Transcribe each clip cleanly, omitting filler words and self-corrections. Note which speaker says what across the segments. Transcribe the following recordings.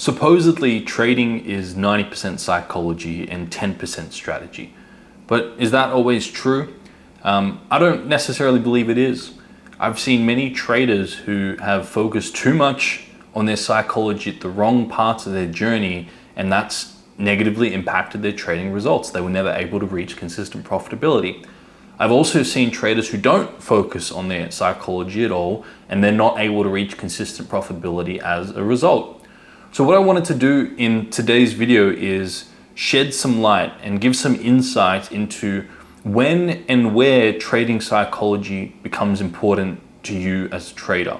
Speaker 1: Supposedly, trading is 90% psychology and 10% strategy. But is that always true? I don't necessarily believe it is. I've seen many traders who have focused too much on their psychology at the wrong parts of their journey, and that's negatively impacted their trading results. They were never able to reach consistent profitability. I've also seen traders who don't focus on their psychology at all, and they're not able to reach consistent profitability as a result. So what I wanted to do in today's video is shed some light and give some insight into when and where trading psychology becomes important to you as a trader.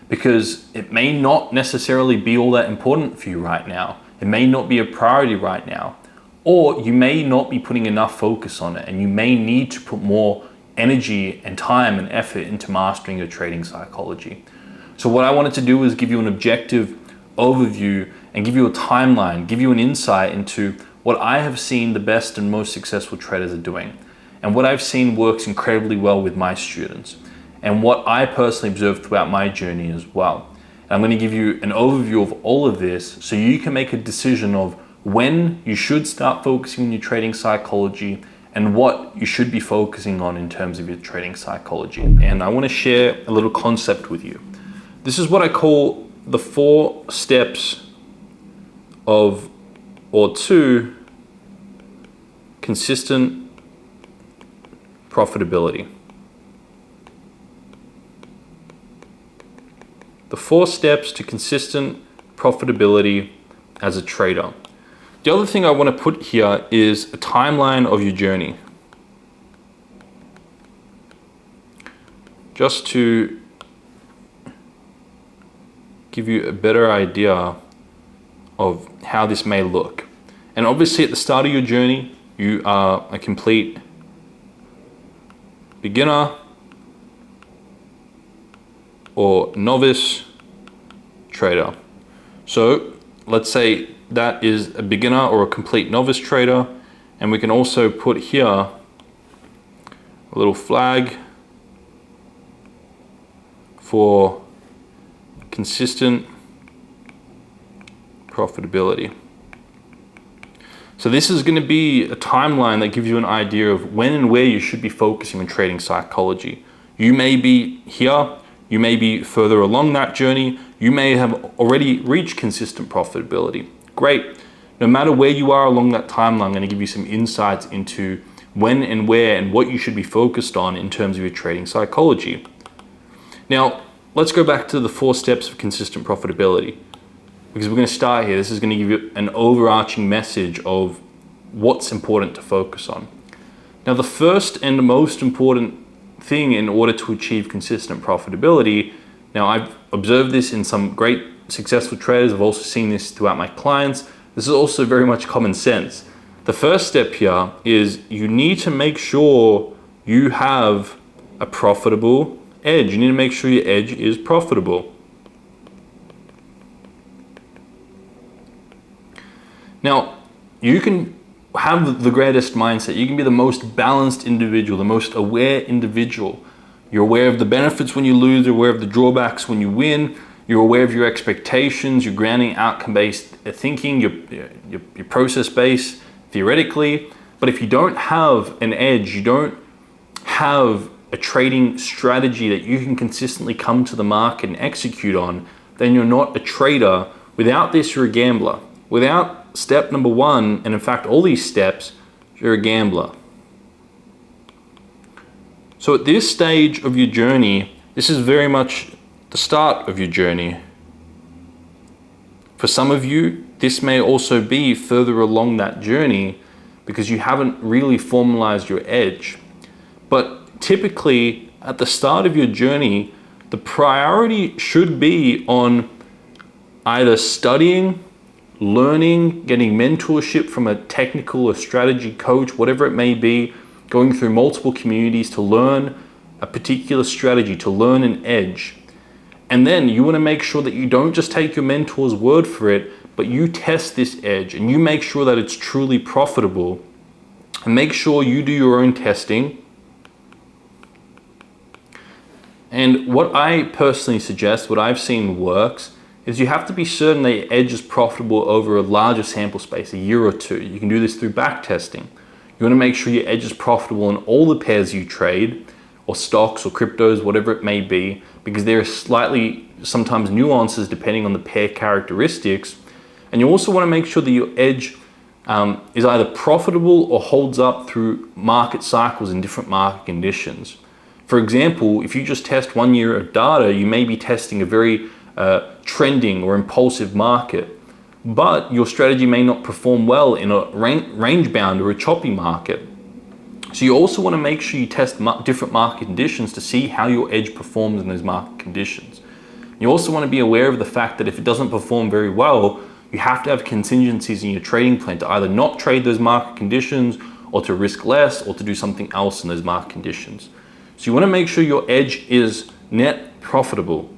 Speaker 1: Because it may not necessarily be all that important for you right now. It may not be a priority right now. Or you may not be putting enough focus on it, and you may need to put more energy and time and effort into mastering your trading psychology. So what I wanted to do was give you an objective overview and give you a timeline, give you an insight into what I have seen the best and most successful traders are doing, and what I've seen works incredibly well with my students, and what I personally observed throughout my journey as well. And I'm going to give you an overview of all of this so you can make a decision of when you should start focusing on your trading psychology and what you should be focusing on in terms of your trading psychology. And I want to share a little concept with you. This is what I call the 4 steps to consistent profitability. The 4 steps to consistent profitability as a trader. The other thing I want to put here is a timeline of your journey. Just to give you a better idea of how this may look. And obviously at the start of your journey, you are a complete beginner or novice trader. So let's say that is a beginner or a complete novice trader, and we can also put here a little flag for consistent profitability. So this is going to be a timeline that gives you an idea of when and where you should be focusing on trading psychology. You may be here, you may be further along that journey, you may have already reached consistent profitability. Great. No matter where you are along that timeline, I'm going to give you some insights into when and where and what you should be focused on in terms of your trading psychology. Now, let's go back to the 4 steps of consistent profitability, because we're going to start here. This is going to give you an overarching message of what's important to focus on. Now, the first and most important thing in order to achieve consistent profitability, now I've observed this in some great successful traders, I've also seen this throughout my clients, this is also very much common sense. The first step here is you need to make sure you have a profitable edge. You need to make sure your edge is profitable. Now, you can have the greatest mindset. You can be the most balanced individual, the most aware individual. You're aware of the benefits when you lose, you're aware of the drawbacks when you win, you're aware of your expectations, you're grounding outcome-based thinking, your process-based theoretically. But if you don't have an edge, you don't have a trading strategy that you can consistently come to the market and execute on, then you're not a trader. Without this, you're a gambler. Without step number 1, and in fact all these steps, you're a gambler. So at this stage of your journey, this is very much the start of your journey. For some of you, this may also be further along that journey because you haven't really formalized your edge. But typically at the start of your journey, the priority should be on either studying, learning, getting mentorship from a technical or strategy coach, whatever it may be, going through multiple communities to learn a particular strategy, to learn an edge. And then you want to make sure that you don't just take your mentor's word for it, but you test this edge and you make sure that it's truly profitable. And make sure you do your own testing. And what I personally suggest, what I've seen works, is you have to be certain that your edge is profitable over a larger sample space, a year or two. You can do this through back testing. You want to make sure your edge is profitable in all the pairs you trade, or stocks or cryptos, whatever it may be, because there are slightly sometimes nuances depending on the pair characteristics. And you also want to make sure that your edge is either profitable or holds up through market cycles and different market conditions. For example, if you just test 1 year of data, you may be testing a very trending or impulsive market, but your strategy may not perform well in a range bound or a choppy market. So you also want to make sure you test different market conditions to see how your edge performs in those market conditions. You also want to be aware of the fact that if it doesn't perform very well, you have to have contingencies in your trading plan to either not trade those market conditions, or to risk less, or to do something else in those market conditions. So you want to make sure your edge is net profitable.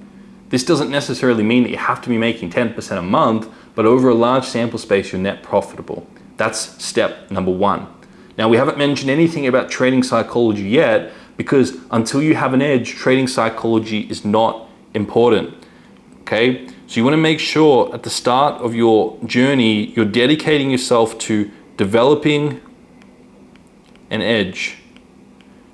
Speaker 1: This doesn't necessarily mean that you have to be making 10% a month, but over a large sample space, you're net profitable. That's step number one. Now, we haven't mentioned anything about trading psychology yet, because until you have an edge, trading psychology is not important, okay? So you want to make sure at the start of your journey, you're dedicating yourself to developing an edge.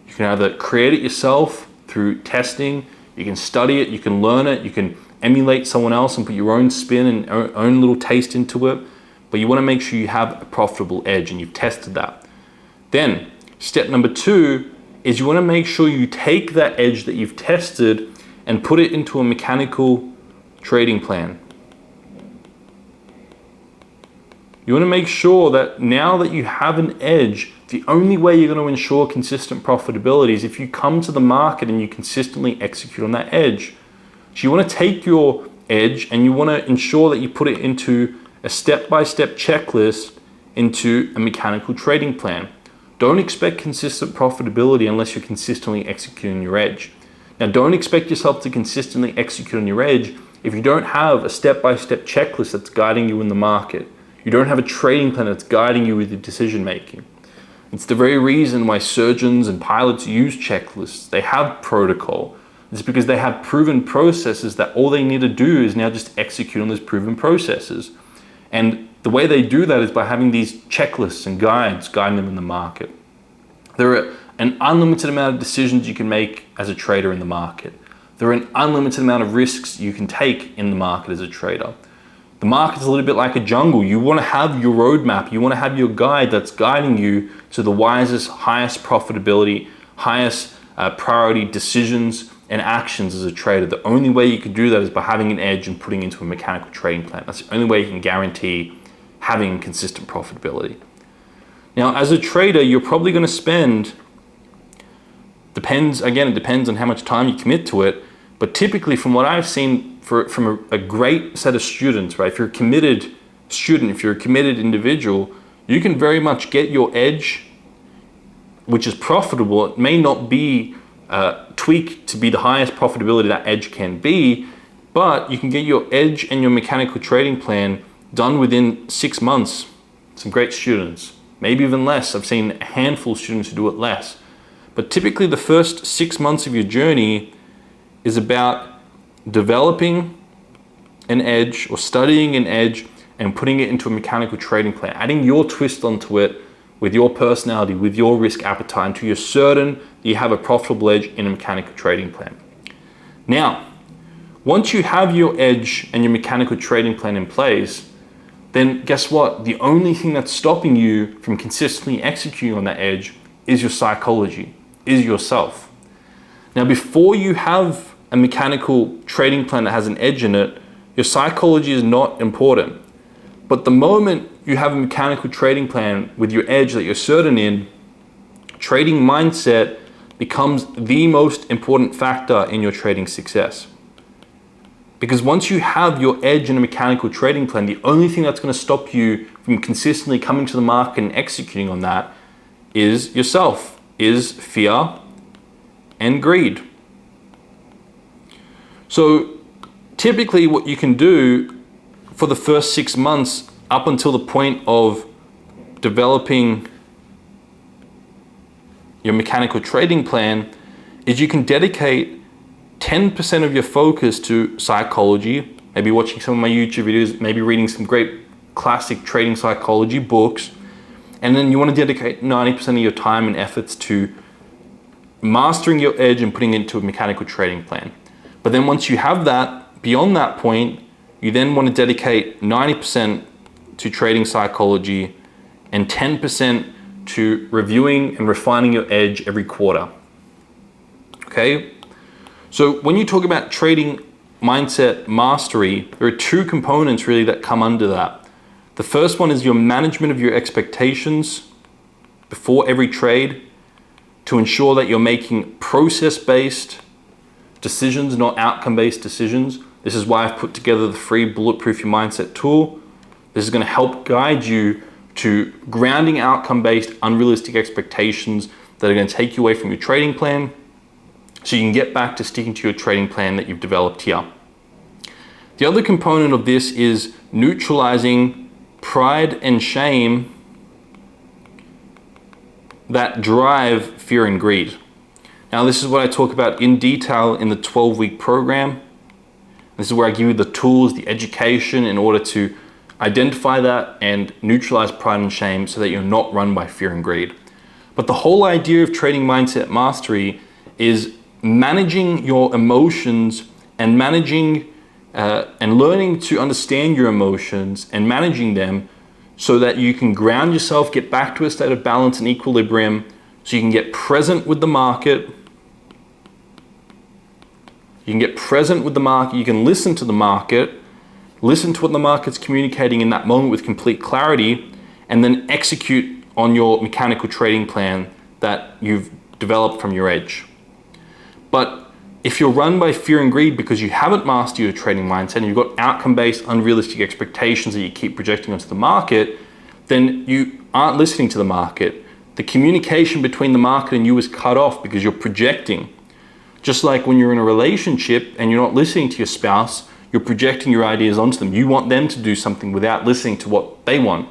Speaker 1: You can either create it yourself through testing, you can study it, you can learn it, you can emulate someone else and put your own spin and own little taste into it, but you want to make sure you have a profitable edge and you've tested that. Then, step number two is you want to make sure you take that edge that you've tested and put it into a mechanical trading plan. You want to make sure that now that you have an edge, the only way you're going to ensure consistent profitability is if you come to the market and you consistently execute on that edge. So you want to take your edge and you want to ensure that you put it into a step-by-step checklist into a mechanical trading plan. Don't expect consistent profitability unless you're consistently executing your edge. Now, don't expect yourself to consistently execute on your edge if you don't have a step-by-step checklist that's guiding you in the market. You don't have a trading plan that's guiding you with your decision making. It's the very reason why surgeons and pilots use checklists. They have protocol. It's because they have proven processes that all they need to do is now just execute on those proven processes. And the way they do that is by having these checklists and guides guiding them in the market. There are an unlimited amount of decisions you can make as a trader in the market. There are an unlimited amount of risks you can take in the market as a trader. The market is a little bit like a jungle. You want to have your roadmap. You want to have your guide that's guiding you to the wisest, highest profitability, highest priority decisions and actions as a trader. The only way you can do that is by having an edge and putting into a mechanical trading plan. That's the only way you can guarantee having consistent profitability. Now, as a trader, you're probably going to spend, it depends on how much time you commit to it, but typically from what I've seen from a great set of students, right? If you're a committed student, if you're a committed individual, you can very much get your edge, which is profitable. It may not be tweaked to be the highest profitability that edge can be, but you can get your edge and your mechanical trading plan done within 6 months. Some great students, maybe even less. I've seen a handful of students who do it less. But typically the first 6 months of your journey is about developing an edge or studying an edge and putting it into a mechanical trading plan, adding your twist onto it with your personality, with your risk appetite, until you're certain that you have a profitable edge in a mechanical trading plan. Now, once you have your edge and your mechanical trading plan in place, then guess what? The only thing that's stopping you from consistently executing on that edge is your psychology, is yourself. Now, before you have a mechanical trading plan that has an edge in it, your psychology is not important. But the moment you have a mechanical trading plan with your edge that you're certain in, trading mindset becomes the most important factor in your trading success. Because once you have your edge in a mechanical trading plan, the only thing that's going to stop you from consistently coming to the market and executing on that is yourself, is fear and greed. So typically what you can do for the first 6 months up until the point of developing your mechanical trading plan is you can dedicate 10% of your focus to psychology, maybe watching some of my YouTube videos, maybe reading some great classic trading psychology books. And then you want to dedicate 90% of your time and efforts to mastering your edge and putting it into a mechanical trading plan. But then once you have that, beyond that point, you then want to dedicate 90% to trading psychology and 10% to reviewing and refining your edge every quarter. Okay? So when you talk about trading mindset mastery, there are two components really that come under that. The first one is your management of your expectations before every trade to ensure that you're making process-based decisions, not outcome-based decisions. This is why I've put together the free Bulletproof Your Mindset tool. This is going to help guide you to grounding outcome-based, unrealistic expectations that are going to take you away from your trading plan so you can get back to sticking to your trading plan that you've developed here. The other component of this is neutralizing pride and shame that drive fear and greed. Now, this is what I talk about in detail in the 12-week program. This is where I give you the tools, the education in order to identify that and neutralize pride and shame so that you're not run by fear and greed. But the whole idea of trading mindset mastery is managing your emotions and managing and learning to understand your emotions and managing them so that you can ground yourself, get back to a state of balance and equilibrium, so you can get present with the market. You can get present with the market, you can listen to the market, listen to what the market's communicating in that moment with complete clarity, and then execute on your mechanical trading plan that you've developed from your edge. But if you're run by fear and greed because you haven't mastered your trading mindset and you've got outcome-based, unrealistic expectations that you keep projecting onto the market, then you aren't listening to the market. The communication between the market and you is cut off because you're projecting. Just like when you're in a relationship and you're not listening to your spouse, you're projecting your ideas onto them. You want them to do something without listening to what they want.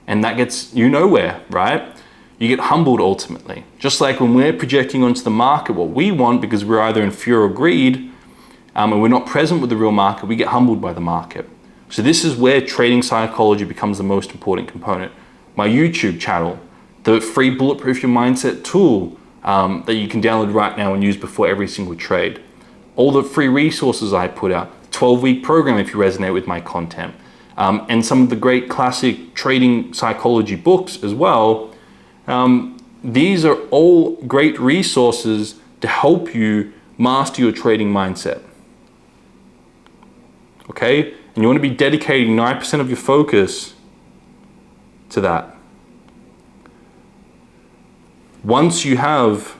Speaker 1: And that gets you nowhere, right? You get humbled ultimately. Just like when we're projecting onto the market what we want because we're either in fear or greed, and we're not present with the real market, we get humbled by the market. So this is where trading psychology becomes the most important component. My YouTube channel, the free Bulletproof Your Mindset tool that you can download right now and use before every single trade. All the free resources I put out, 12-week program if you resonate with my content, and some of the great classic trading psychology books as well. These are all great resources to help you master your trading mindset. Okay? And you want to be dedicating 9% of your focus to that. Once you have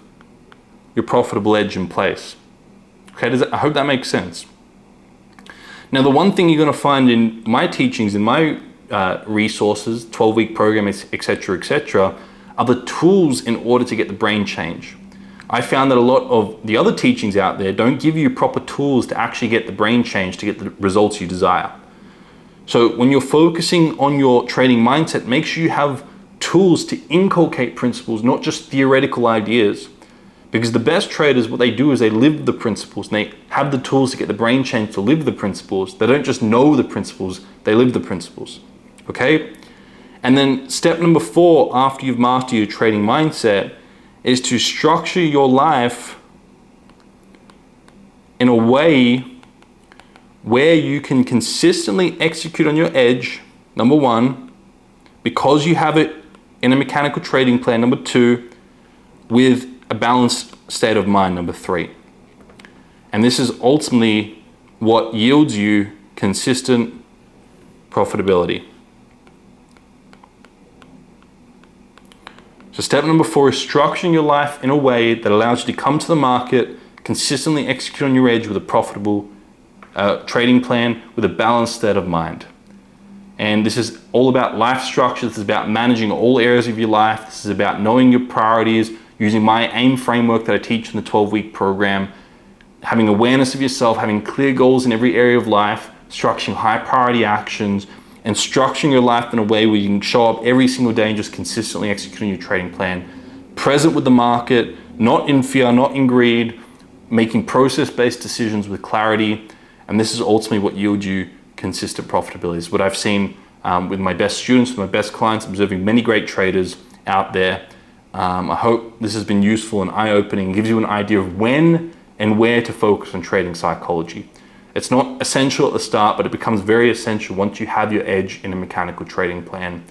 Speaker 1: your profitable edge in place. Okay, I hope that makes sense. Now, the one thing you're going to find in my teachings, in my resources, 12-week program, etc., are the tools in order to get the brain change. I found that a lot of the other teachings out there don't give you proper tools to actually get the brain change, to get the results you desire. So when you're focusing on your trading mindset, make sure you have tools to inculcate principles, not just theoretical ideas. Because the best traders, what they do is they live the principles and they have the tools to get the brain change to live the principles. They don't just know the principles, they live the principles. Okay? And then step number 4, after you've mastered your trading mindset, is to structure your life in a way where you can consistently execute on your edge, number 1, because you have it in a mechanical trading plan, number 2, with a balanced state of mind, number 3. And this is ultimately what yields you consistent profitability. So step number 4 is structuring your life in a way that allows you to come to the market, consistently execute on your edge with a profitable trading plan with a balanced state of mind. And this is all about life structure. This is about managing all areas of your life. This is about knowing your priorities, using my AIM framework that I teach in the 12-week program, having awareness of yourself, having clear goals in every area of life, structuring high priority actions, and structuring your life in a way where you can show up every single day and just consistently executing your trading plan, present with the market, not in fear, not in greed, making process-based decisions with clarity, And this is ultimately what yields you consistent profitability. It's what I've seen with my best students, with my best clients, observing many great traders out there. I hope this has been useful and eye-opening, gives you an idea of when and where to focus on trading psychology. It's not essential at the start, but it becomes very essential once you have your edge in a mechanical trading plan.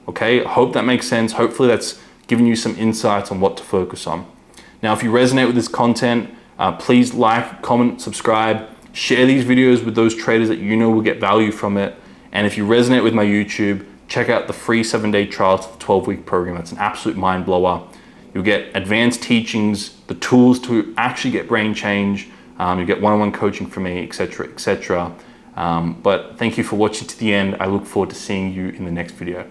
Speaker 1: Okay, I hope that makes sense. Hopefully that's given you some insights on what to focus on. Now, if you resonate with this content, please like, comment, subscribe, share these videos with those traders that you know will get value from it. And if you resonate with my YouTube, check out the free 7-day trial to the 12-week program. It's an absolute mind blower. You'll get advanced teachings, the tools to actually get brain change. You get one-on-one coaching from me, etc., etc. But thank you for watching to the end. I look forward to seeing you in the next video.